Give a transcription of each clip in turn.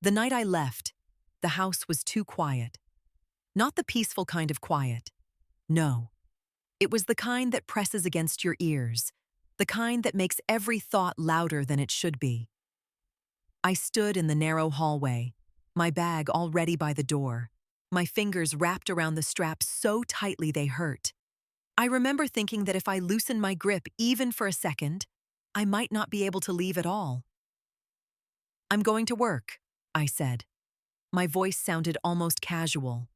The night I left, the house was too quiet. Not the peaceful kind of quiet. No. It was the kind that presses against your ears, the kind that makes every thought louder than it should be. I stood in the narrow hallway, my bag already by the door, my fingers wrapped around the straps so tightly they hurt. I remember thinking that if I loosened my grip even for a second, I might not be able to leave at all. "I'm going to work," I said. My voice sounded almost casual,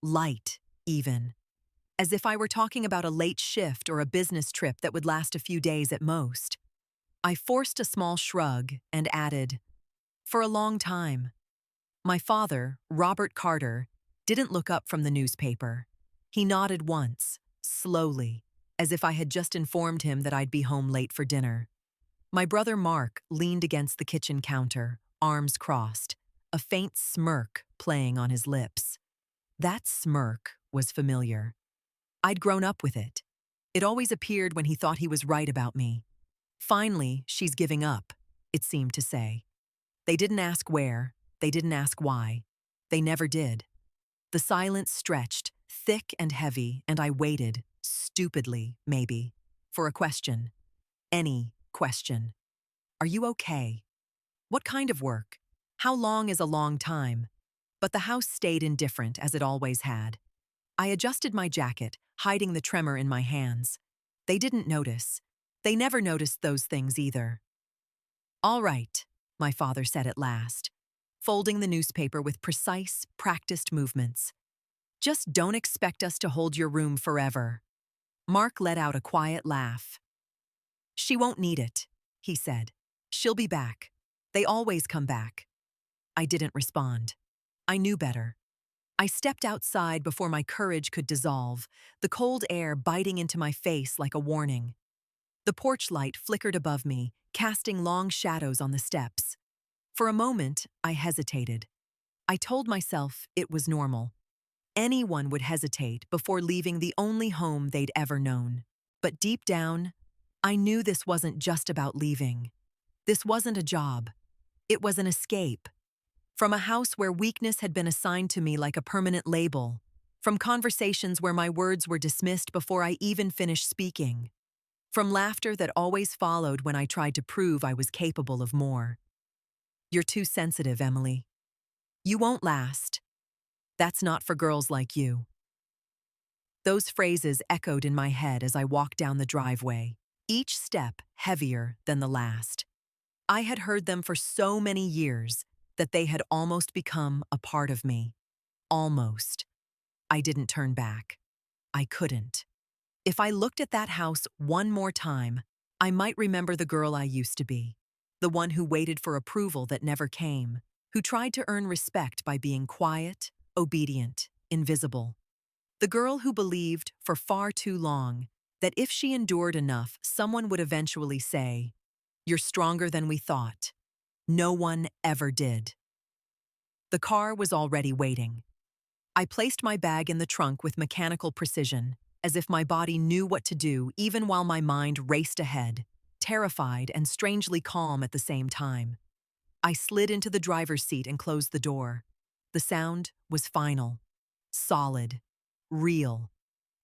light even, as if I were talking about a late shift or a business trip that would last a few days at most. I forced a small shrug and added, "For a long time." My father, Robert Carter, didn't look up from the newspaper. He nodded once, slowly, as if I had just informed him that I'd be home late for dinner. My brother Mark leaned against the kitchen counter, arms crossed, a faint smirk playing on his lips. That smirk was familiar. I'd grown up with it. It always appeared when he thought he was right about me. "Finally, she's giving up," it seemed to say. They didn't ask where, they didn't ask why. They never did. The silence stretched, thick and heavy, and I waited, stupidly, maybe, for a question. Any question. "Are you okay? What kind of work? How long is a long time?" But the house stayed indifferent, as it always had. I adjusted my jacket, hiding the tremor in my hands. They didn't notice. They never noticed those things either. "All right," my father said at last, folding the newspaper with precise, practiced movements. "Just don't expect us to hold your room forever." Mark let out a quiet laugh. "She won't need it," he said. "She'll be back. They always come back." I didn't respond. I knew better. I stepped outside before my courage could dissolve, the cold air biting into my face like a warning. The porch light flickered above me, casting long shadows on the steps. For a moment, I hesitated. I told myself it was normal. Anyone would hesitate before leaving the only home they'd ever known. But deep down, I knew this wasn't just about leaving. This wasn't a job. It was an escape. From a house where weakness had been assigned to me like a permanent label. From conversations where my words were dismissed before I even finished speaking. From laughter that always followed when I tried to prove I was capable of more. "You're too sensitive, Emily. You won't last. That's not for girls like you." Those phrases echoed in my head as I walked down the driveway, each step heavier than the last. I had heard them for so many years that they had almost become a part of me. Almost. I didn't turn back. I couldn't. If I looked at that house one more time, I might remember the girl I used to be. The one who waited for approval that never came, who tried to earn respect by being quiet, obedient, invisible. The girl who believed, for far too long, that if she endured enough, someone would eventually say, "You're stronger than we thought." No one ever did. The car was already waiting. I placed my bag in the trunk with mechanical precision, as if my body knew what to do even while my mind raced ahead, terrified and strangely calm at the same time. I slid into the driver's seat and closed the door. The sound was final, solid, real.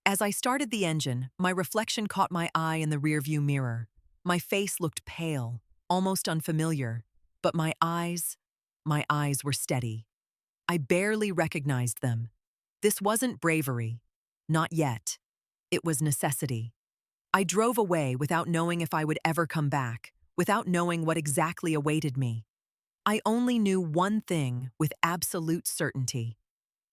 As I started the engine, my reflection caught my eye in the rearview mirror. My face looked pale, almost unfamiliar, but my eyes were steady. I barely recognized them. This wasn't bravery. Not yet. It was necessity. I drove away without knowing if I would ever come back, without knowing what exactly awaited me. I only knew one thing with absolute certainty.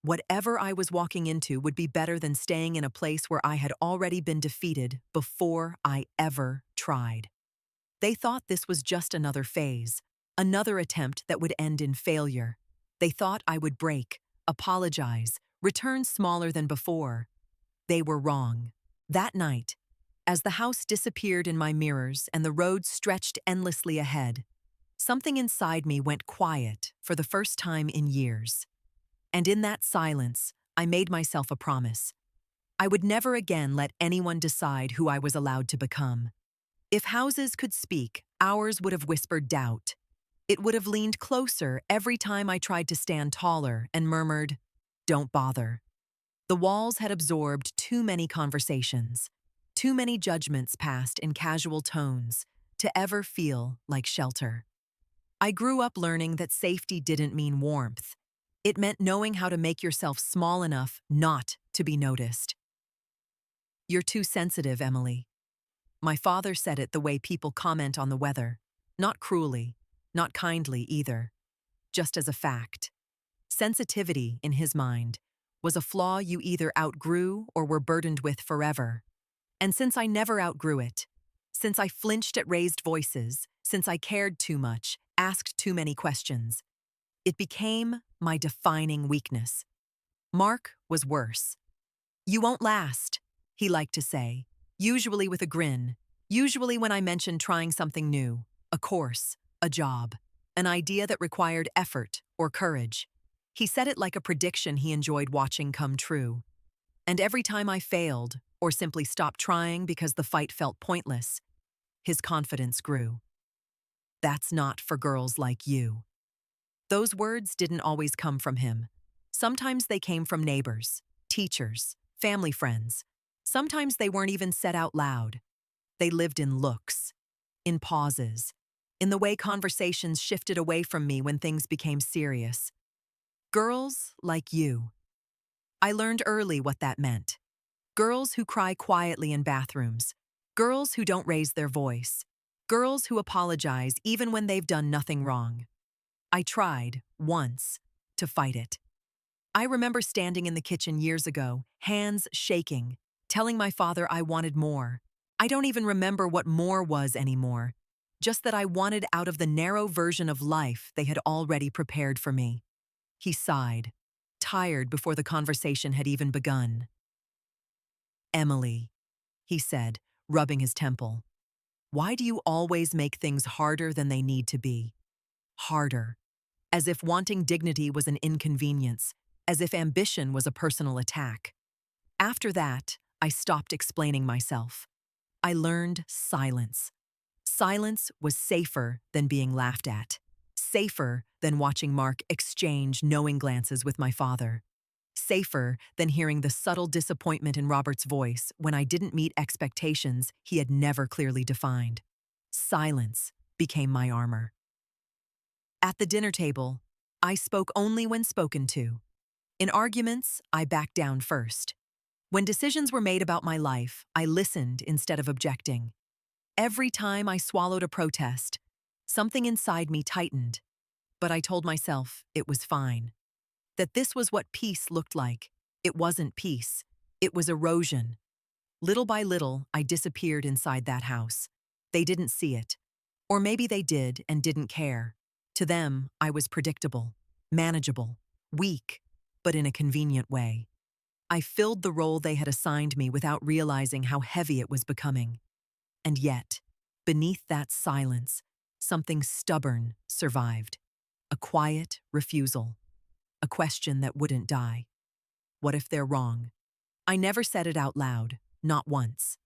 Whatever I was walking into would be better than staying in a place where I had already been defeated before I ever tried. They thought this was just another phase, another attempt that would end in failure. They thought I would break, apologize, return smaller than before. They were wrong. That night, as the house disappeared in my mirrors and the road stretched endlessly ahead, something inside me went quiet for the first time in years. And in that silence, I made myself a promise. I would never again let anyone decide who I was allowed to become. If houses could speak, ours would have whispered doubt. It would have leaned closer every time I tried to stand taller and murmured, "Don't bother." The walls had absorbed too many conversations, too many judgments passed in casual tones to ever feel like shelter. I grew up learning that safety didn't mean warmth. It meant knowing how to make yourself small enough not to be noticed. "You're too sensitive, Emily." My father said it the way people comment on the weather, not cruelly, not kindly either, just as a fact. Sensitivity, in his mind, was a flaw you either outgrew or were burdened with forever. And since I never outgrew it, since I flinched at raised voices, since I cared too much, asked too many questions, it became my defining weakness. Mark was worse. "You won't last," he liked to say, usually with a grin, usually when I mentioned trying something new, a course, a job, an idea that required effort or courage. He said it like a prediction he enjoyed watching come true. And every time I failed, or simply stopped trying because the fight felt pointless, his confidence grew. "That's not for girls like you." Those words didn't always come from him. Sometimes they came from neighbors, teachers, family friends. Sometimes they weren't even said out loud. They lived in looks, in pauses, in the way conversations shifted away from me when things became serious. Girls like you. I learned early what that meant. Girls who cry quietly in bathrooms. Girls who don't raise their voice. Girls who apologize even when they've done nothing wrong. I tried, once, to fight it. I remember standing in the kitchen years ago, hands shaking, telling my father I wanted more. I don't even remember what more was anymore, just that I wanted out of the narrow version of life they had already prepared for me. He sighed, tired before the conversation had even begun. "Emily," he said, rubbing his temple, "why do you always make things harder than they need to be? Harder. As if wanting dignity was an inconvenience, as if ambition was a personal attack." After that, I stopped explaining myself. I learned silence. Silence was safer than being laughed at, safer than watching Mark exchange knowing glances with my father, safer than hearing the subtle disappointment in Robert's voice when I didn't meet expectations he had never clearly defined. Silence became my armor. At the dinner table, I spoke only when spoken to. In arguments, I backed down first. When decisions were made about my life, I listened instead of objecting. Every time I swallowed a protest, something inside me tightened, but I told myself it was fine. That this was what peace looked like. It wasn't peace. It was erosion. Little by little, I disappeared inside that house. They didn't see it. Or maybe they did and didn't care. To them, I was predictable, manageable, weak, but in a convenient way. I filled the role they had assigned me without realizing how heavy it was becoming. And yet, beneath that silence, something stubborn survived. A quiet refusal. A question that wouldn't die. What if they're wrong? I never said it out loud, not once.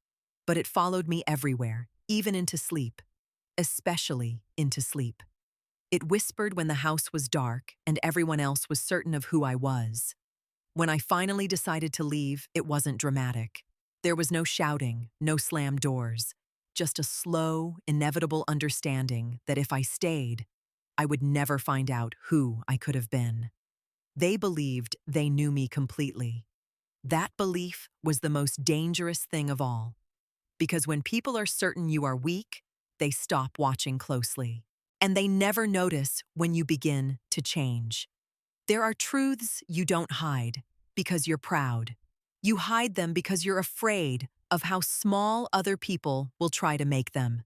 But it followed me everywhere, even into sleep. Especially into sleep. It whispered when the house was dark and everyone else was certain of who I was. When I finally decided to leave, it wasn't dramatic. There was no shouting, no slammed doors. Just a slow, inevitable understanding that if I stayed, I would never find out who I could have been. They believed they knew me completely. That belief was the most dangerous thing of all. Because when people are certain you are weak, they stop watching closely. And they never notice when you begin to change. There are truths you don't hide because you're proud. You hide them because you're afraid of how small other people will try to make them.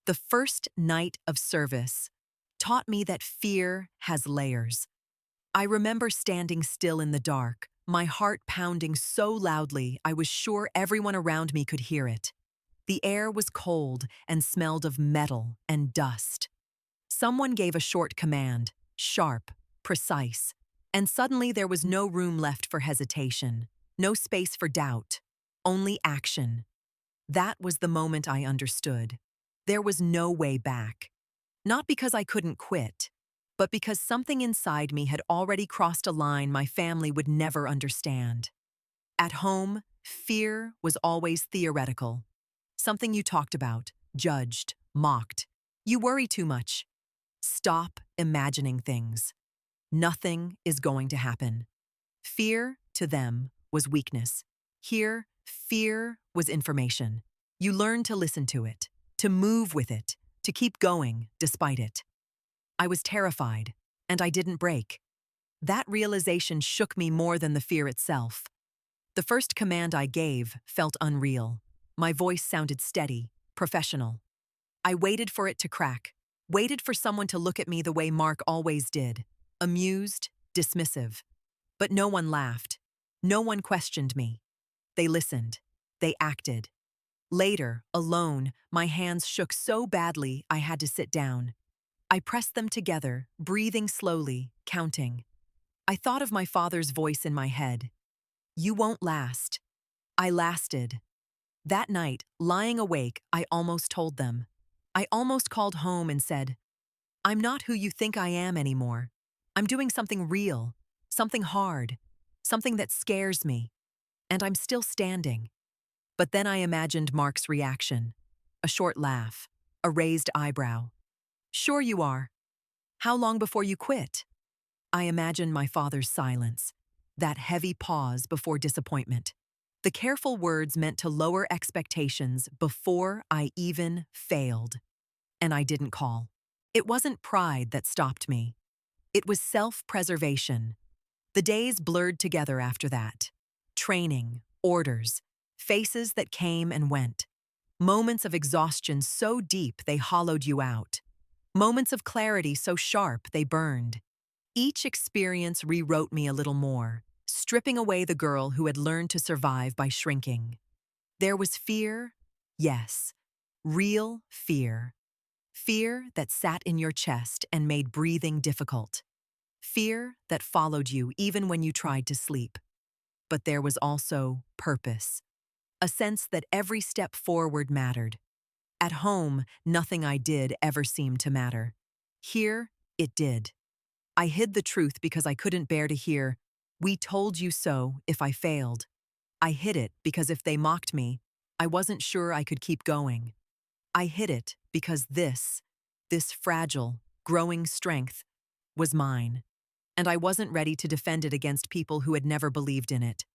The first night of service taught me that fear has layers. I remember standing still in the dark, my heart pounding so loudly I was sure everyone around me could hear it. The air was cold and smelled of metal and dust. Someone gave a short command, sharp, precise, and suddenly there was no room left for hesitation, no space for doubt, only action. That was the moment I understood. There was no way back. Not because I couldn't quit, but because something inside me had already crossed a line my family would never understand. At home, fear was always theoretical. Something you talked about, judged, mocked. You worry too much. Stop imagining things. Nothing is going to happen. Fear, to them, was weakness. Here, fear was information. You learned to listen to it, to move with it, to keep going despite it. I was terrified, and I didn't break. That realization shook me more than the fear itself. The first command I gave felt unreal. My voice sounded steady, professional. I waited for it to crack, waited for someone to look at me the way Mark always did, amused, dismissive. But no one laughed. No one questioned me. They listened. They acted. Later, alone, my hands shook so badly I had to sit down. I pressed them together, breathing slowly, counting. I thought of my father's voice in my head. You won't last. I lasted. That night, lying awake, I almost told them. I almost called home and said, I'm not who you think I am anymore. I'm doing something real, something hard, something that scares me. And I'm still standing. But then I imagined Mark's reaction. A short laugh, a raised eyebrow. Sure you are. How long before you quit? I imagined my father's silence, that heavy pause before disappointment. The careful words meant to lower expectations before I even failed. And I didn't call. It wasn't pride that stopped me. It was self-preservation. The days blurred together after that. Training, orders, faces that came and went. Moments of exhaustion so deep they hollowed you out. Moments of clarity so sharp they burned. Each experience rewrote me a little more, stripping away the girl who had learned to survive by shrinking. There was fear, yes, real fear. Fear that sat in your chest and made breathing difficult. Fear that followed you even when you tried to sleep. But there was also purpose, a sense that every step forward mattered. At home, nothing I did ever seemed to matter. Here, it did. I hid the truth because I couldn't bear to hear, "We told you so," if I failed. I hid it because if they mocked me, I wasn't sure I could keep going. I hid it because this fragile, growing strength, was mine, and I wasn't ready to defend it against people who had never believed in it.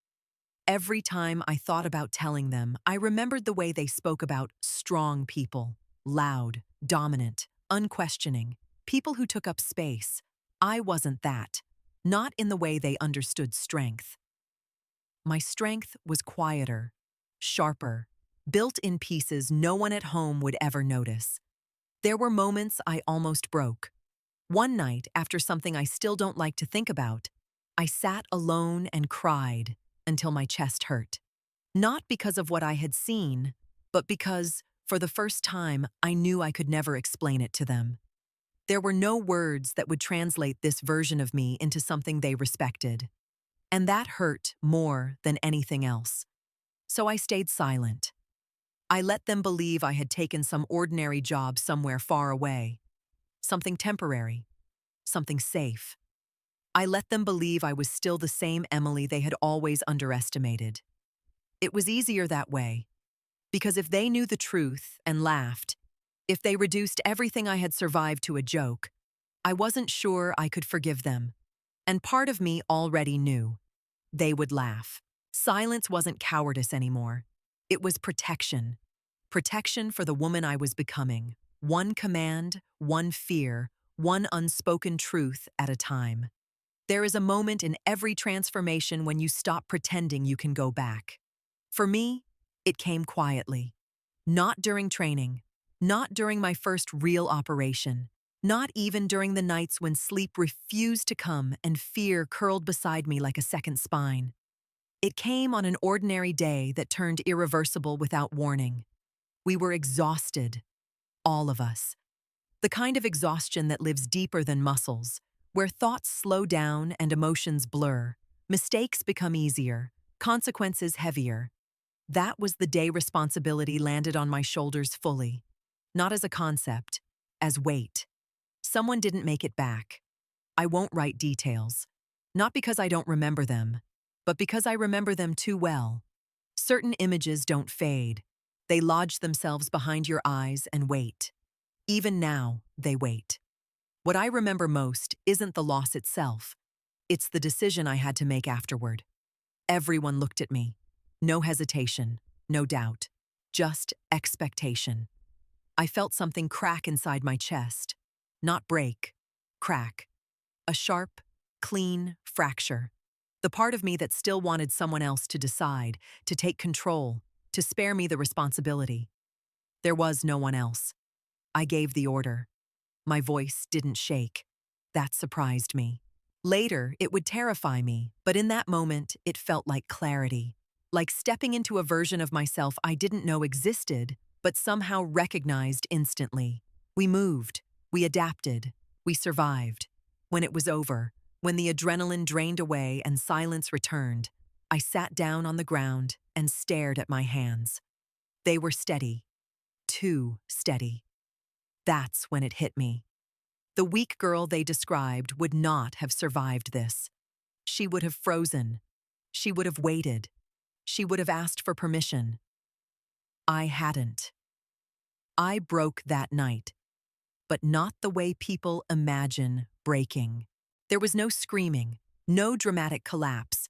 Every time I thought about telling them, I remembered the way they spoke about strong people, loud, dominant, unquestioning, people who took up space. I wasn't that, not in the way they understood strength. My strength was quieter, sharper, built in pieces no one at home would ever notice. There were moments I almost broke. One night, after something I still don't like to think about, I sat alone and cried until my chest hurt. Not because of what I had seen, but because, for the first time, I knew I could never explain it to them. There were no words that would translate this version of me into something they respected. And that hurt more than anything else. So I stayed silent. I let them believe I had taken some ordinary job somewhere far away. Something temporary. Something safe. I let them believe I was still the same Emily they had always underestimated. It was easier that way, because if they knew the truth and laughed, if they reduced everything I had survived to a joke, I wasn't sure I could forgive them. And part of me already knew. They would laugh. Silence wasn't cowardice anymore. It was protection. Protection for the woman I was becoming. One command, one fear, one unspoken truth at a time. There is a moment in every transformation when you stop pretending you can go back. For me, it came quietly. Not during training. Not during my first real operation. Not even during the nights when sleep refused to come and fear curled beside me like a second spine. It came on an ordinary day that turned irreversible without warning. We were exhausted. All of us. The kind of exhaustion that lives deeper than muscles, where thoughts slow down and emotions blur, mistakes become easier, consequences heavier. That was the day responsibility landed on my shoulders fully, not as a concept, as weight. Someone didn't make it back. I won't write details. Not because I don't remember them, but because I remember them too well. Certain images don't fade. They lodge themselves behind your eyes and wait. Even now, they wait. What I remember most isn't the loss itself. It's the decision I had to make afterward. Everyone looked at me. No hesitation, no doubt, just expectation. I felt something crack inside my chest. Not break, crack. A sharp, clean fracture. The part of me that still wanted someone else to decide, to take control, to spare me the responsibility. There was no one else. I gave the order. My voice didn't shake. That surprised me. Later, it would terrify me, but in that moment, it felt like clarity. Like stepping into a version of myself I didn't know existed, but somehow recognized instantly. We moved. We adapted. We survived. When it was over, when the adrenaline drained away and silence returned, I sat down on the ground and stared at my hands. They were steady. Too steady. That's when it hit me. The weak girl they described would not have survived this. She would have frozen. She would have waited. She would have asked for permission. I hadn't. I broke that night, but not the way people imagine breaking. There was no screaming, no dramatic collapse.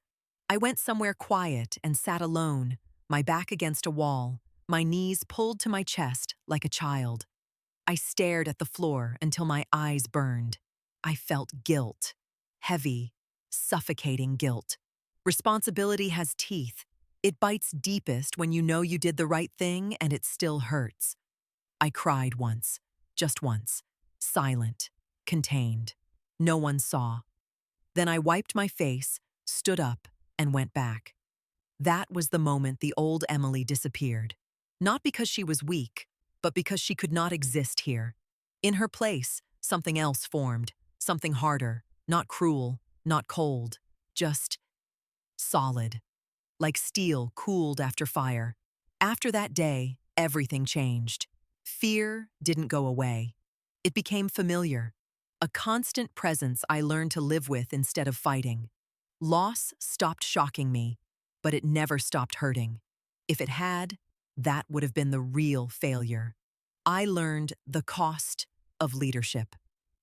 I went somewhere quiet and sat alone, my back against a wall, my knees pulled to my chest like a child. I stared at the floor until my eyes burned. I felt guilt. Heavy, suffocating guilt. Responsibility has teeth. It bites deepest when you know you did the right thing and it still hurts. I cried once, just once, silent, contained. No one saw. Then I wiped my face, stood up, and went back. That was the moment the old Emily disappeared. Not because she was weak, but because she could not exist here. In her place, something else formed, something harder, not cruel, not cold, just solid, like steel cooled after fire. After that day, everything changed. Fear didn't go away. It became familiar, a constant presence I learned to live with instead of fighting. Loss stopped shocking me, but it never stopped hurting. If it had, that would have been the real failure. I learned the cost of leadership,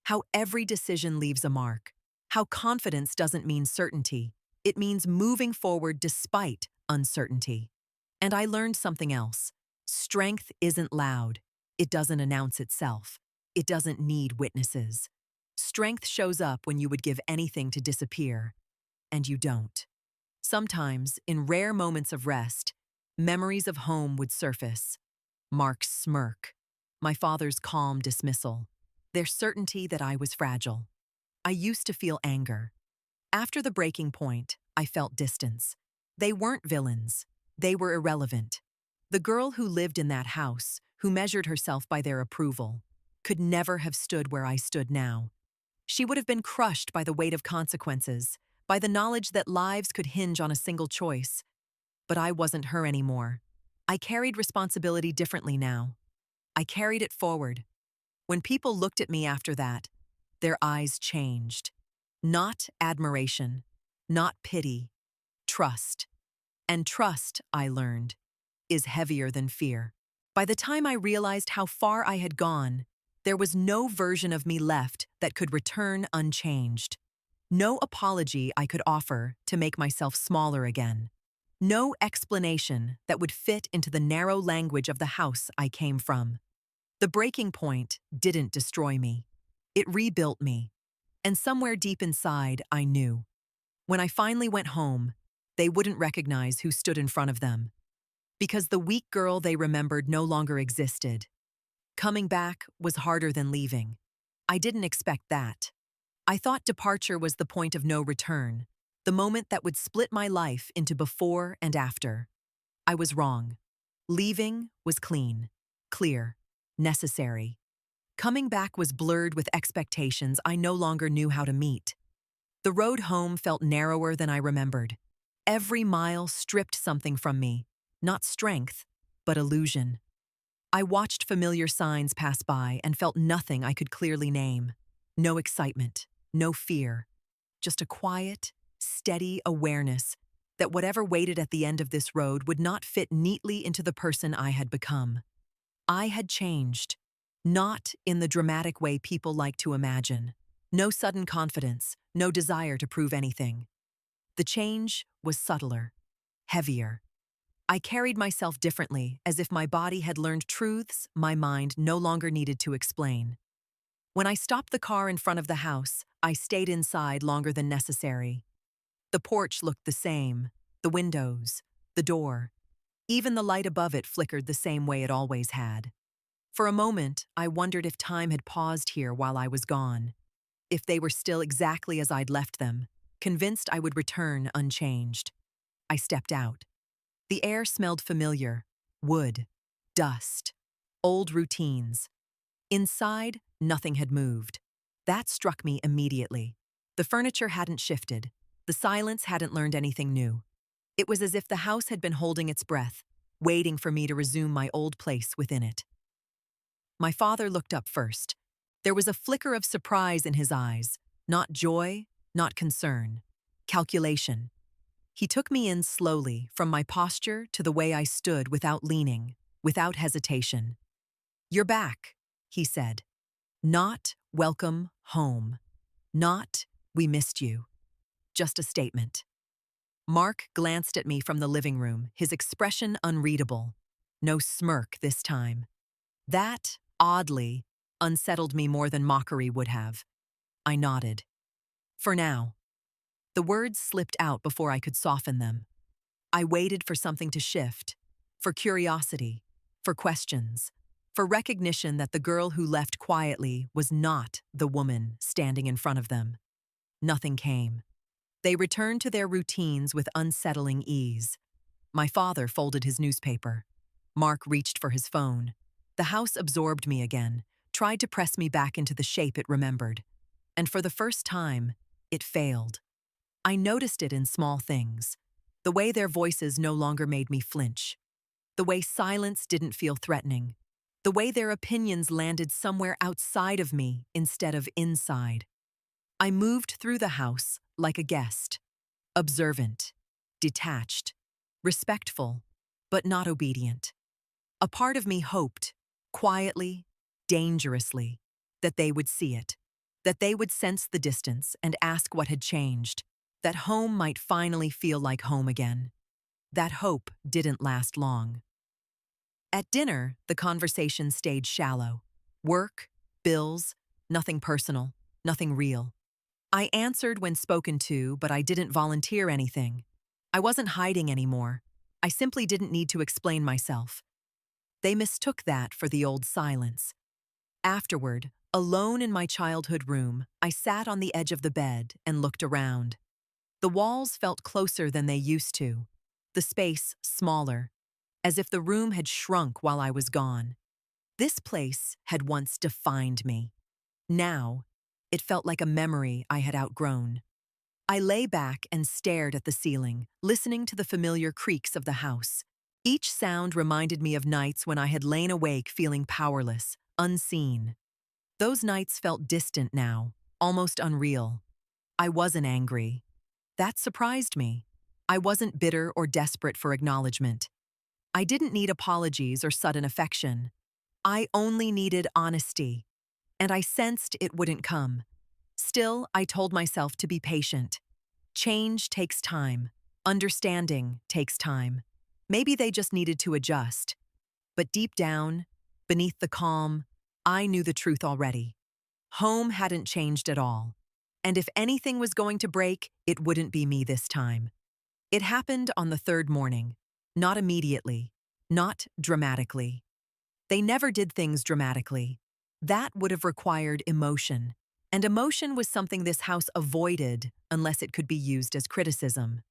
how every decision leaves a mark, how confidence doesn't mean certainty. It means moving forward despite uncertainty. And I learned something else. Strength isn't loud. It doesn't announce itself. It doesn't need witnesses. Strength shows up when you would give anything to disappear, and you don't. Sometimes, in rare moments of rest, memories of home would surface. Mark's smirk, my father's calm dismissal, their certainty that I was fragile. I used to feel anger. After the breaking point, I felt distance. They weren't villains. They were irrelevant. The girl who lived in that house, who measured herself by their approval, could never have stood where I stood now. She would have been crushed by the weight of consequences, by the knowledge that lives could hinge on a single choice. But I wasn't her anymore. I carried responsibility differently now. I carried it forward. When people looked at me after that, their eyes changed. Not admiration, not pity, trust. And trust, I learned, is heavier than fear. By the time I realized how far I had gone, there was no version of me left that could return unchanged. No apology I could offer to make myself smaller again. No explanation that would fit into the narrow language of the house I came from. The breaking point didn't destroy me. It rebuilt me. And somewhere deep inside, I knew. When I finally went home, they wouldn't recognize who stood in front of them. Because the weak girl they remembered no longer existed. Coming back was harder than leaving. I didn't expect that. I thought departure was the point of no return, the moment that would split my life into before and after. I was wrong. Leaving was clean, clear, necessary. Coming back was blurred with expectations I no longer knew how to meet. The road home felt narrower than I remembered. Every mile stripped something from me, not strength, but illusion. I watched familiar signs pass by and felt nothing I could clearly name. No excitement, no fear, just a quiet, steady awareness that whatever waited at the end of this road would not fit neatly into the person I had become. I had changed, not in the dramatic way people like to imagine. No sudden confidence, no desire to prove anything. The change was subtler, heavier. I carried myself differently, as if my body had learned truths my mind no longer needed to explain. When I stopped the car in front of the house, I stayed inside longer than necessary. The porch looked the same, the windows, the door. Even the light above it flickered the same way it always had. For a moment, I wondered if time had paused here while I was gone, if they were still exactly as I'd left them, convinced I would return unchanged. I stepped out. The air smelled familiar: wood, dust, old routines. Inside, nothing had moved. That struck me immediately. The furniture hadn't shifted. The silence hadn't learned anything new. It was as if the house had been holding its breath, waiting for me to resume my old place within it. My father looked up first. There was a flicker of surprise in his eyes, not joy, not concern, calculation. He took me in slowly, from my posture to the way I stood without leaning, without hesitation. "You're back," he said. "Not welcome home. Not we missed you. Just a statement." Mark glanced at me from the living room, his expression unreadable. No smirk this time. That, oddly, unsettled me more than mockery would have. I nodded. "For now." The words slipped out before I could soften them. I waited for something to shift, for curiosity, for questions, for recognition that the girl who left quietly was not the woman standing in front of them. Nothing came. They returned to their routines with unsettling ease. My father folded his newspaper. Mark reached for his phone. The house absorbed me again, tried to press me back into the shape it remembered. And for the first time, it failed. I noticed it in small things. The way their voices no longer made me flinch. The way silence didn't feel threatening. The way their opinions landed somewhere outside of me instead of inside. I moved through the house like a guest. Observant, detached, respectful, but not obedient. A part of me hoped, quietly, dangerously, that they would see it, that they would sense the distance and ask what had changed, that home might finally feel like home again. That hope didn't last long. At dinner, the conversation stayed shallow. Work, bills, nothing personal, nothing real. I answered when spoken to, but I didn't volunteer anything. I wasn't hiding anymore. I simply didn't need to explain myself. They mistook that for the old silence. Afterward, alone in my childhood room, I sat on the edge of the bed and looked around. The walls felt closer than they used to, the space smaller, as if the room had shrunk while I was gone. This place had once defined me. Now, it felt like a memory I had outgrown. I lay back and stared at the ceiling, listening to the familiar creaks of the house. Each sound reminded me of nights when I had lain awake feeling powerless, unseen. Those nights felt distant now, almost unreal. I wasn't angry. That surprised me. I wasn't bitter or desperate for acknowledgement. I didn't need apologies or sudden affection. I only needed honesty, and I sensed it wouldn't come. Still, I told myself to be patient. Change takes time. Understanding takes time. Maybe they just needed to adjust. But deep down, beneath the calm, I knew the truth already. Home hadn't changed at all. And if anything was going to break, it wouldn't be me this time. It happened on the third morning. Not immediately. Not dramatically. They never did things dramatically. That would have required emotion. And emotion was something this house avoided unless it could be used as criticism.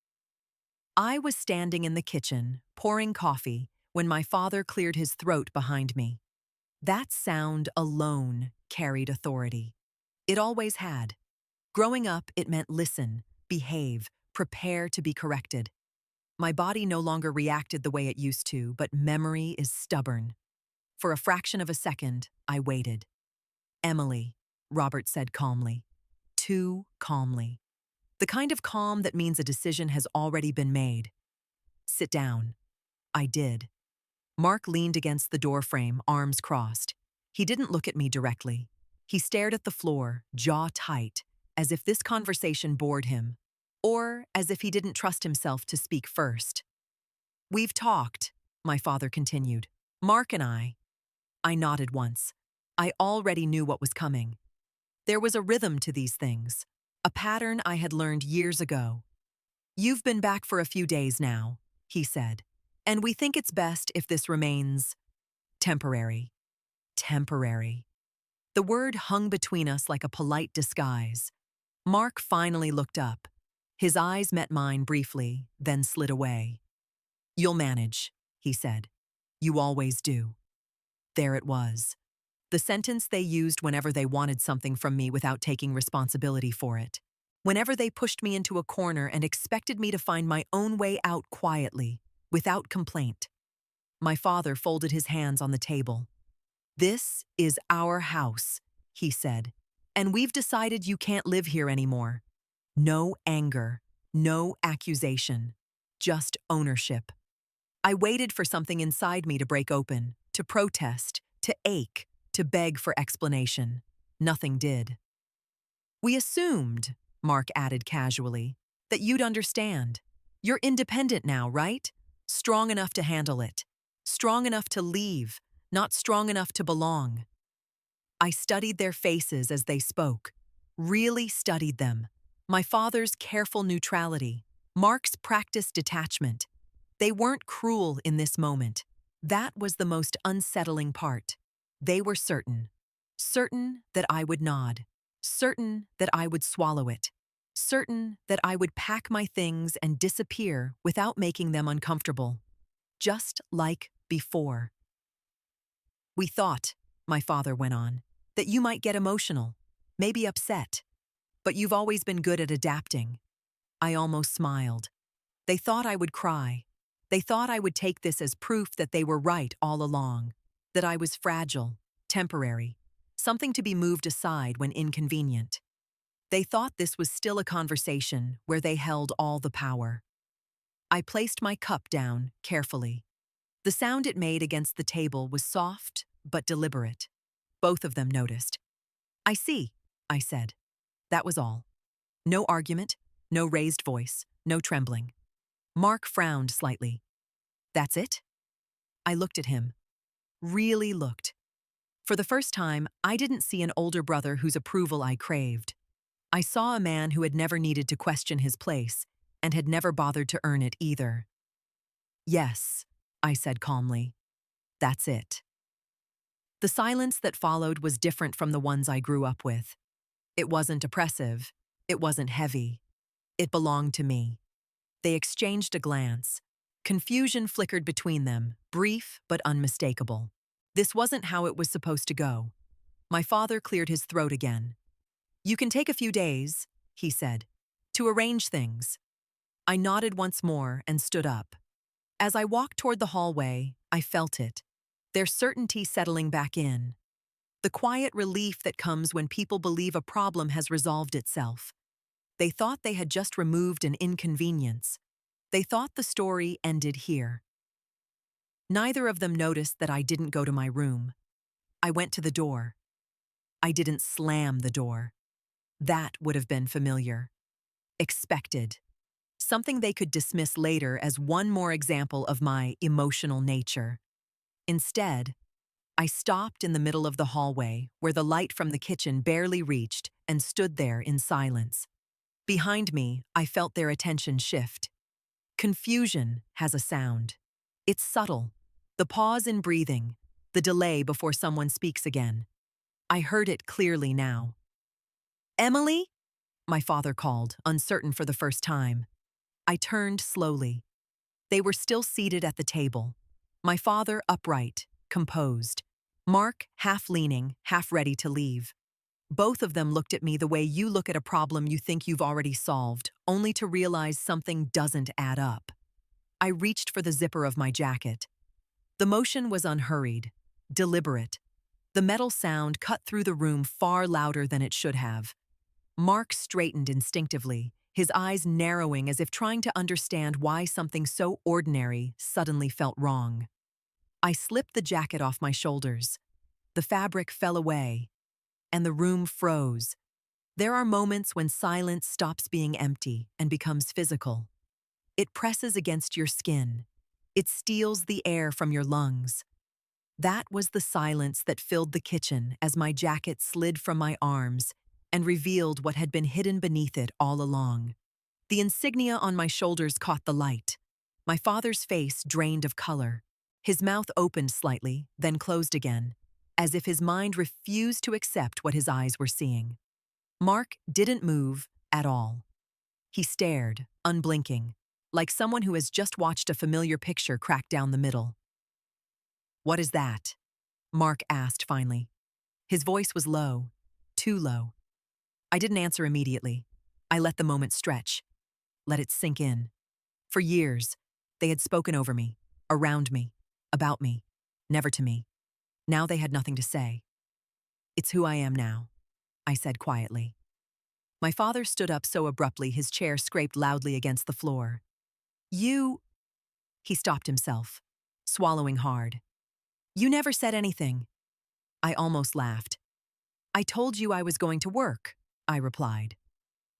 I was standing in the kitchen, pouring coffee, when my father cleared his throat behind me. That sound alone carried authority. It always had. Growing up, it meant listen, behave, prepare to be corrected. My body no longer reacted the way it used to, but memory is stubborn. For a fraction of a second, I waited. Emily. Robert said calmly. Too calmly. The kind of calm that means a decision has already been made. Sit down. I did. Mark leaned against the doorframe, arms crossed. He didn't look at me directly. He stared at the floor, jaw tight, as if this conversation bored him, or as if he didn't trust himself to speak first. We've talked, my father continued. Mark and I. I nodded once. I already knew what was coming. There was a rhythm to these things, a pattern I had learned years ago. You've been back for a few days now, he said, and we think it's best if this remains temporary. Temporary. The word hung between us like a polite disguise. Mark finally looked up. His eyes met mine briefly, then slid away. You'll manage, he said. You always do. There it was. The sentence they used whenever they wanted something from me without taking responsibility for it. Whenever they pushed me into a corner and expected me to find my own way out quietly, without complaint. My father folded his hands on the table. This is our house, he said, and we've decided you can't live here anymore. No anger, no accusation, just ownership. I waited for something inside me to break open, to protest, to ache, to beg for explanation. Nothing did. We assumed, Mark added casually, that you'd understand. You're independent now, right? Strong enough to handle it. Strong enough to leave, not strong enough to belong. I studied their faces as they spoke, really studied them. My father's careful neutrality, Mark's practiced detachment. They weren't cruel in this moment. That was the most unsettling part. They were certain. Certain that I would nod. Certain that I would swallow it. Certain that I would pack my things and disappear without making them uncomfortable. Just like before. We thought, my father went on, that you might get emotional, maybe upset. But you've always been good at adapting. I almost smiled. They thought I would cry. They thought I would take this as proof that they were right all along, that I was fragile, temporary, something to be moved aside when inconvenient. They thought this was still a conversation where they held all the power. I placed my cup down carefully. The sound it made against the table was soft but deliberate. Both of them noticed. I see, I said. That was all. No argument, no raised voice, no trembling. Mark frowned slightly. That's it? I looked at him. Really looked. For the first time, I didn't see an older brother whose approval I craved. I saw a man who had never needed to question his place and had never bothered to earn it either. Yes, I said calmly. That's it. The silence that followed was different from the ones I grew up with. It wasn't oppressive. It wasn't heavy. It belonged to me. They exchanged a glance. Confusion flickered between them, brief but unmistakable. This wasn't how it was supposed to go. My father cleared his throat again. You can take a few days, he said, to arrange things. I nodded once more and stood up. As I walked toward the hallway, I felt it, their certainty settling back in. The quiet relief that comes when people believe a problem has resolved itself. They thought they had just removed an inconvenience. They thought the story ended here. Neither of them noticed that I didn't go to my room. I went to the door. I didn't slam the door. That would have been familiar. Expected. Something they could dismiss later as one more example of my emotional nature. Instead, I stopped in the middle of the hallway where the light from the kitchen barely reached and stood there in silence. Behind me, I felt their attention shift. Confusion has a sound. It's subtle. The pause in breathing, the delay before someone speaks again. I heard it clearly now. Emily? My father called, uncertain for the first time. I turned slowly. They were still seated at the table. My father upright, composed. Mark half leaning, half ready to leave. Both of them looked at me the way you look at a problem you think you've already solved, only to realize something doesn't add up. I reached for the zipper of my jacket. The motion was unhurried, deliberate. The metal sound cut through the room far louder than it should have. Mark straightened instinctively, his eyes narrowing as if trying to understand why something so ordinary suddenly felt wrong. I slipped the jacket off my shoulders. The fabric fell away, and the room froze. There are moments when silence stops being empty and becomes physical. It presses against your skin. It steals the air from your lungs. That was the silence that filled the kitchen as my jacket slid from my arms and revealed what had been hidden beneath it all along. The insignia on my shoulders caught the light. My father's face drained of color. His mouth opened slightly, then closed again, as if his mind refused to accept what his eyes were seeing. Mark didn't move at all. He stared, unblinking, like someone who has just watched a familiar picture crack down the middle. "What is that?" Mark asked finally. His voice was low, too low. I didn't answer immediately. I let the moment stretch, let it sink in. For years, they had spoken over me, around me, about me, never to me. Now they had nothing to say. "It's who I am now," I said quietly. My father stood up so abruptly his chair scraped loudly against the floor. "You—" He stopped himself, swallowing hard. "You never said anything." I almost laughed. "I told you I was going to work," I replied.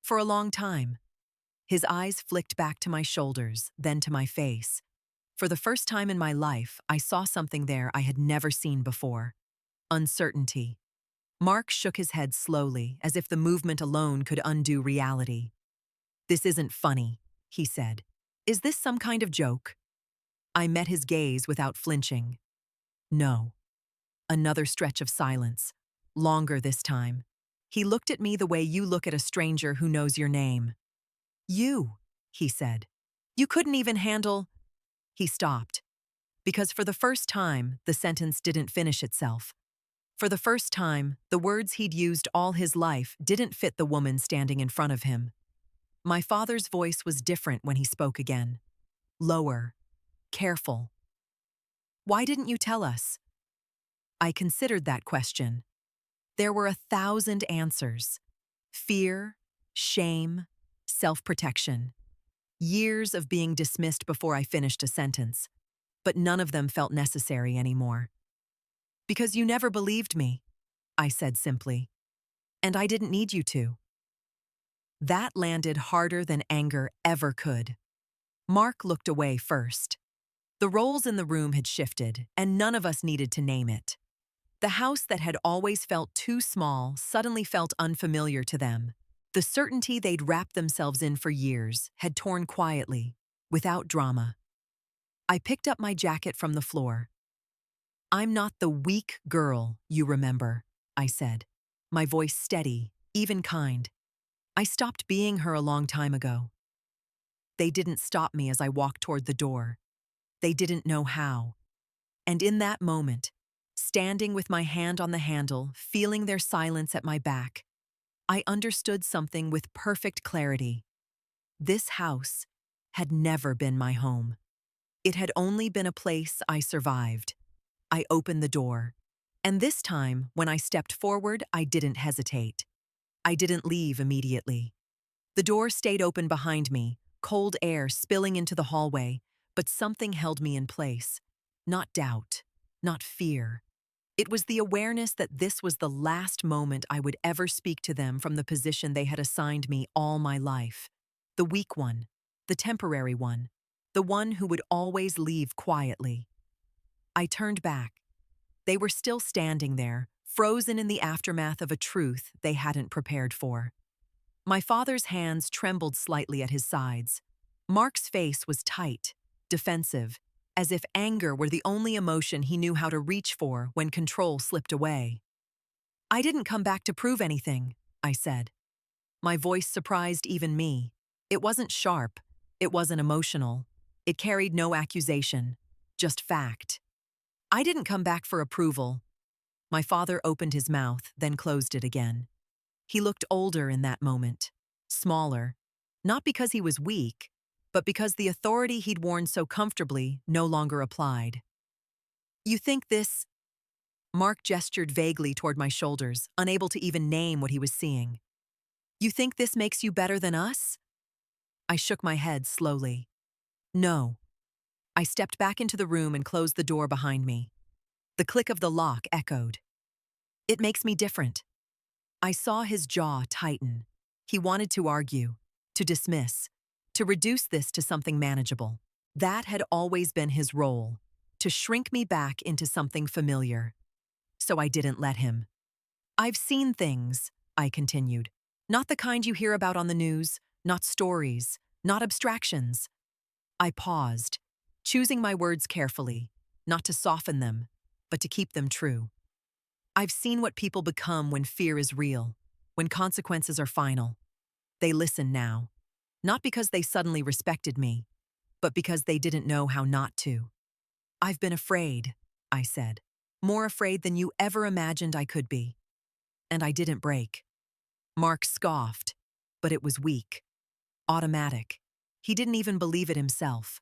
"For a long time." His eyes flicked back to my shoulders, then to my face. For the first time in my life, I saw something there I had never seen before. Uncertainty. Mark shook his head slowly, as if the movement alone could undo reality. "This isn't funny," he said. "Is this some kind of joke?" I met his gaze without flinching. "No." Another stretch of silence, longer this time. He looked at me the way you look at a stranger who knows your name. "You," he said. "You couldn't even handle—" He stopped, because for the first time, the sentence didn't finish itself. For the first time, the words he'd used all his life didn't fit the woman standing in front of him. My father's voice was different when he spoke again. Lower, careful. "Why didn't you tell us?" I considered that question. There were 1,000 answers. Fear, shame, self-protection. Years of being dismissed before I finished a sentence. But none of them felt necessary anymore. "Because you never believed me," I said simply. "And I didn't need you to." That landed harder than anger ever could. Mark looked away first. The roles in the room had shifted, and none of us needed to name it. The house that had always felt too small suddenly felt unfamiliar to them. The certainty they'd wrapped themselves in for years had torn quietly, without drama. I picked up my jacket from the floor. "I'm not the weak girl you remember," I said, my voice steady, even kind. "I stopped being her a long time ago." They didn't stop me as I walked toward the door. They didn't know how. And in that moment, standing with my hand on the handle, feeling their silence at my back, I understood something with perfect clarity. This house had never been my home. It had only been a place I survived. I opened the door. And this time, when I stepped forward, I didn't hesitate. I didn't leave immediately. The door stayed open behind me, cold air spilling into the hallway, but something held me in place. Not doubt, not fear. It was the awareness that this was the last moment I would ever speak to them from the position they had assigned me all my life. The weak one, the temporary one, the one who would always leave quietly. I turned back. They were still standing there, frozen in the aftermath of a truth they hadn't prepared for. My father's hands trembled slightly at his sides. Mark's face was tight, defensive, as if anger were the only emotion he knew how to reach for when control slipped away. "I didn't come back to prove anything," I said. My voice surprised even me. It wasn't sharp. It wasn't emotional. It carried no accusation, just fact. "I didn't come back for approval." My father opened his mouth, then closed it again. He looked older in that moment, smaller, not because he was weak, but because the authority he'd worn so comfortably no longer applied. "You think this—" Mark gestured vaguely toward my shoulders, unable to even name what he was seeing. You think this makes you better than us? I shook my head slowly. No. I stepped back into the room and closed the door behind me. The click of the lock echoed. It makes me different. I saw his jaw tighten. He wanted to argue, to dismiss, to reduce this to something manageable. That had always been his role, to shrink me back into something familiar. So I didn't let him. I've seen things, I continued. Not the kind you hear about on the news, not stories, not abstractions. I paused, choosing my words carefully, not to soften them, but to keep them true. I've seen what people become when fear is real, when consequences are final. They listen now, not because they suddenly respected me, but because they didn't know how not to. I've been afraid, I said, more afraid than you ever imagined I could be. And I didn't break. Mark scoffed, but it was weak, automatic. He didn't even believe it himself.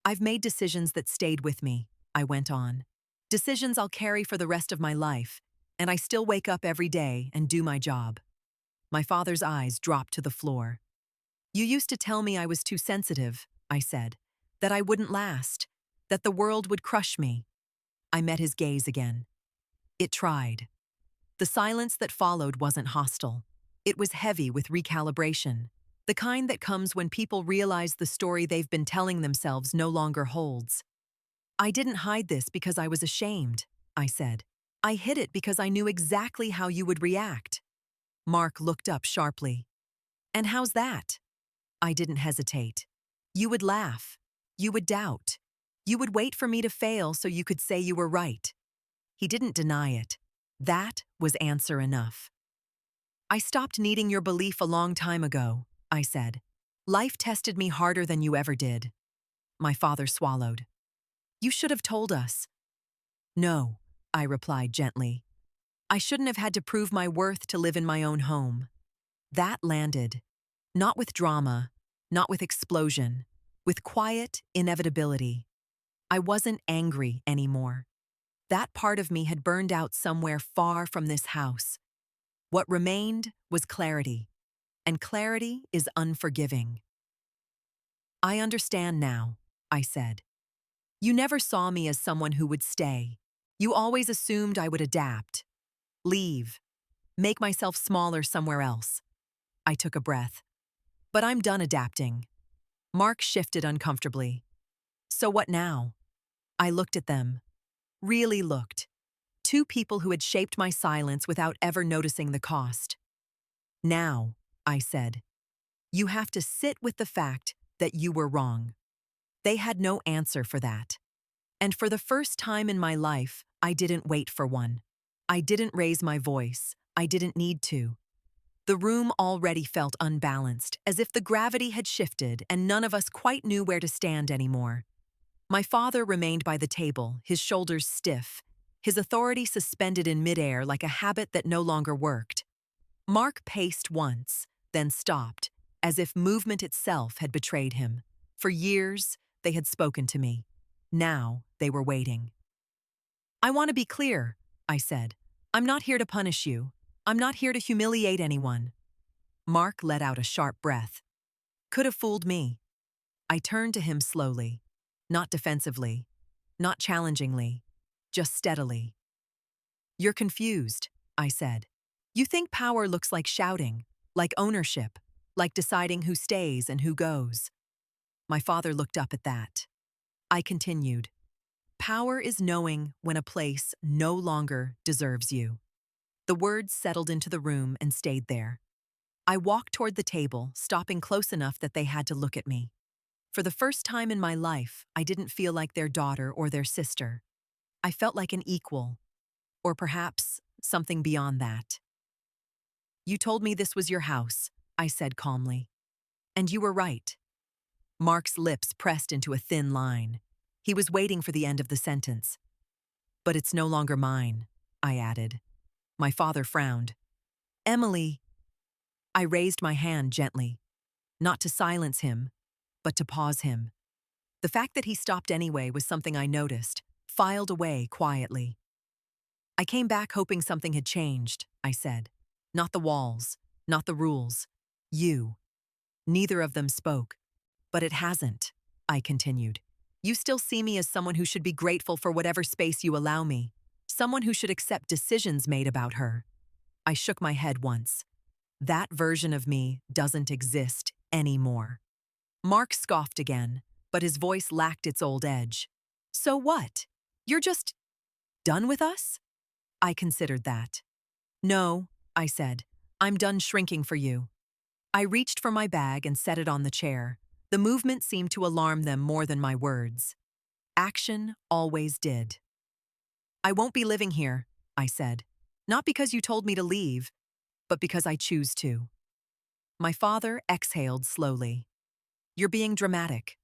I've made decisions that stayed with me, I went on. Decisions I'll carry for the rest of my life, and I still wake up every day and do my job. My father's eyes dropped to the floor. You used to tell me I was too sensitive, I said, that I wouldn't last, that the world would crush me. I met his gaze again. It tried. The silence that followed wasn't hostile. It was heavy with recalibration, the kind that comes when people realize the story they've been telling themselves no longer holds. I didn't hide this because I was ashamed, I said. I hid it because I knew exactly how you would react. Mark looked up sharply. And how's that? I didn't hesitate. You would laugh. You would doubt. You would wait for me to fail so you could say you were right. He didn't deny it. That was answer enough. I stopped needing your belief a long time ago, I said. Life tested me harder than you ever did. My father swallowed. You should have told us. No, I replied gently. I shouldn't have had to prove my worth to live in my own home. That landed. Not with drama, not with explosion, with quiet inevitability. I wasn't angry anymore. That part of me had burned out somewhere far from this house. What remained was clarity, and clarity is unforgiving. I understand now, I said. You never saw me as someone who would stay. You always assumed I would adapt, leave, make myself smaller somewhere else. I took a breath. But I'm done adapting. Mark shifted uncomfortably. So what now? I looked at them. Really looked. Two people who had shaped my silence without ever noticing the cost. Now, I said, you have to sit with the fact that you were wrong. They had no answer for that. And for the first time in my life, I didn't wait for one. I didn't raise my voice. I didn't need to. The room already felt unbalanced, as if the gravity had shifted and none of us quite knew where to stand anymore. My father remained by the table, his shoulders stiff, his authority suspended in midair like a habit that no longer worked. Mark paced once, then stopped, as if movement itself had betrayed him. For years, they had spoken to me. Now, they were waiting. I want to be clear, I said. I'm not here to punish you. I'm not here to humiliate anyone. Mark let out a sharp breath. Could have fooled me. I turned to him slowly, not defensively, not challengingly, just steadily. You're confused, I said. You think power looks like shouting, like ownership, like deciding who stays and who goes. My father looked up at that. I continued. Power is knowing when a place no longer deserves you. The words settled into the room and stayed there. I walked toward the table, stopping close enough that they had to look at me. For the first time in my life, I didn't feel like their daughter or their sister. I felt like an equal, or perhaps something beyond that. You told me this was your house, I said calmly. And you were right. Mark's lips pressed into a thin line. He was waiting for the end of the sentence. But it's no longer mine, I added. My father frowned. Emily. I raised my hand gently, not to silence him, but to pause him. The fact that he stopped anyway was something I noticed, filed away quietly. I came back hoping something had changed, I said. Not the walls, not the rules. You. Neither of them spoke. But it hasn't, I continued. You still see me as someone who should be grateful for whatever space you allow me, someone who should accept decisions made about her. I shook my head once. That version of me doesn't exist anymore. Mark scoffed again, but his voice lacked its old edge. So what? You're just done with us? I considered that. No, I said. I'm done shrinking for you. I reached for my bag and set it on the chair. The movement seemed to alarm them more than my words. Action always did. I won't be living here, I said. Not because you told me to leave, but because I choose to. My father exhaled slowly. You're being dramatic.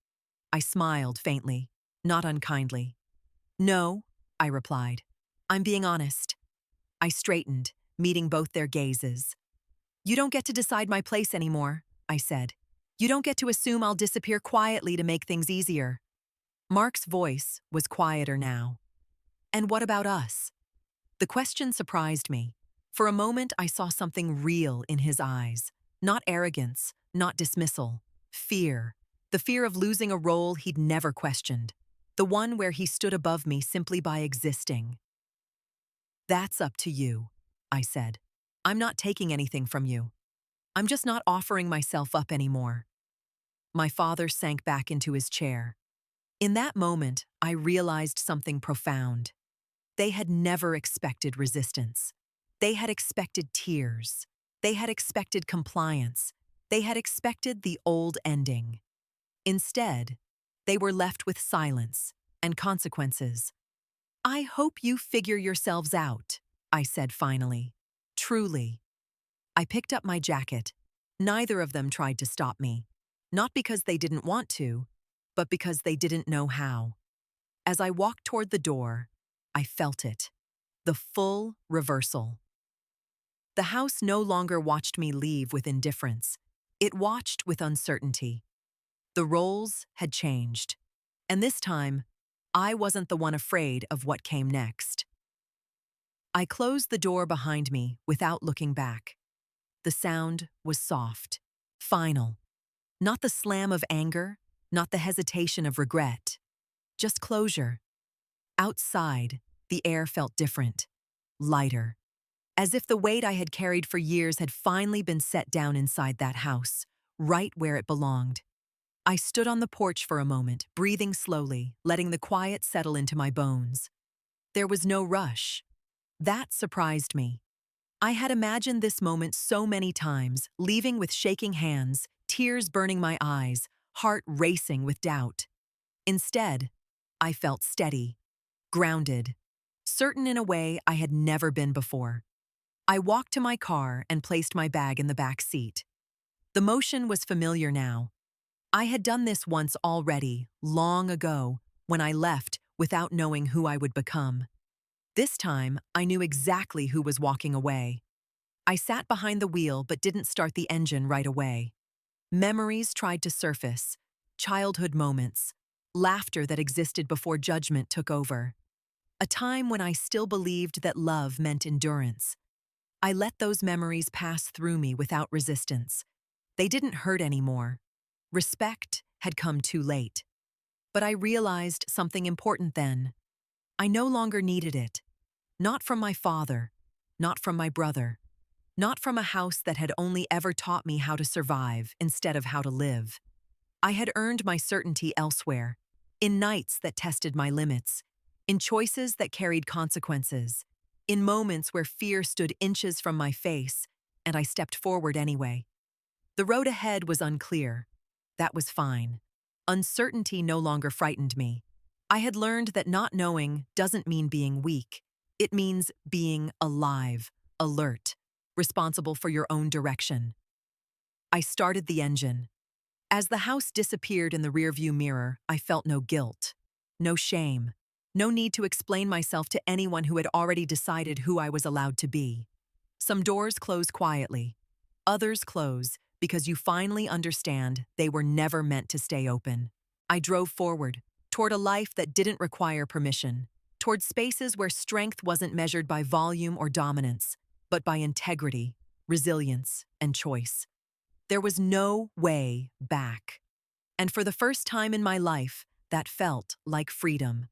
I smiled faintly, not unkindly. No, I replied. I'm being honest. I straightened, meeting both their gazes. You don't get to decide my place anymore, I said. You don't get to assume I'll disappear quietly to make things easier. Mark's voice was quieter now. And what about us? The question surprised me. For a moment, I saw something real in his eyes. Not arrogance, not dismissal. Fear. The fear of losing a role he'd never questioned. The one where he stood above me simply by existing. That's up to you, I said. I'm not taking anything from you. I'm just not offering myself up anymore. My father sank back into his chair. In that moment, I realized something profound. They had never expected resistance. They had expected tears. They had expected compliance. They had expected the old ending. Instead, they were left with silence and consequences. I hope you figure yourselves out, I said finally. Truly. I picked up my jacket. Neither of them tried to stop me. Not because they didn't want to, but because they didn't know how. As I walked toward the door, I felt it. The full reversal. The house no longer watched me leave with indifference. It watched with uncertainty. The roles had changed. And this time, I wasn't the one afraid of what came next. I closed the door behind me without looking back. The sound was soft, final. Not the slam of anger, not the hesitation of regret. Just closure. Outside, the air felt different, lighter. As if the weight I had carried for years had finally been set down inside that house, right where it belonged. I stood on the porch for a moment, breathing slowly, letting the quiet settle into my bones. There was no rush. That surprised me. I had imagined this moment so many times, leaving with shaking hands, tears burning my eyes, heart racing with doubt. Instead, I felt steady, grounded, certain in a way I had never been before. I walked to my car and placed my bag in the back seat. The motion was familiar now. I had done this once already, long ago, when I left without knowing who I would become. This time, I knew exactly who was walking away. I sat behind the wheel but didn't start the engine right away. Memories tried to surface, childhood moments, laughter that existed before judgment took over. A time when I still believed that love meant endurance. I let those memories pass through me without resistance. They didn't hurt anymore. Respect had come too late. But I realized something important then. I no longer needed it. Not from my father, not from my brother, not from a house that had only ever taught me how to survive instead of how to live. I had earned my certainty elsewhere, in nights that tested my limits, in choices that carried consequences, in moments where fear stood inches from my face, and I stepped forward anyway. The road ahead was unclear. That was fine. Uncertainty no longer frightened me. I had learned that not knowing doesn't mean being weak. It means being alive, alert, responsible for your own direction. I started the engine. As the house disappeared in the rearview mirror, I felt no guilt, no shame, no need to explain myself to anyone who had already decided who I was allowed to be. Some doors close quietly. Others close because you finally understand they were never meant to stay open. I drove forward, toward a life that didn't require permission, toward spaces where strength wasn't measured by volume or dominance, but by integrity, resilience, and choice. There was no way back. And for the first time in my life, that felt like freedom.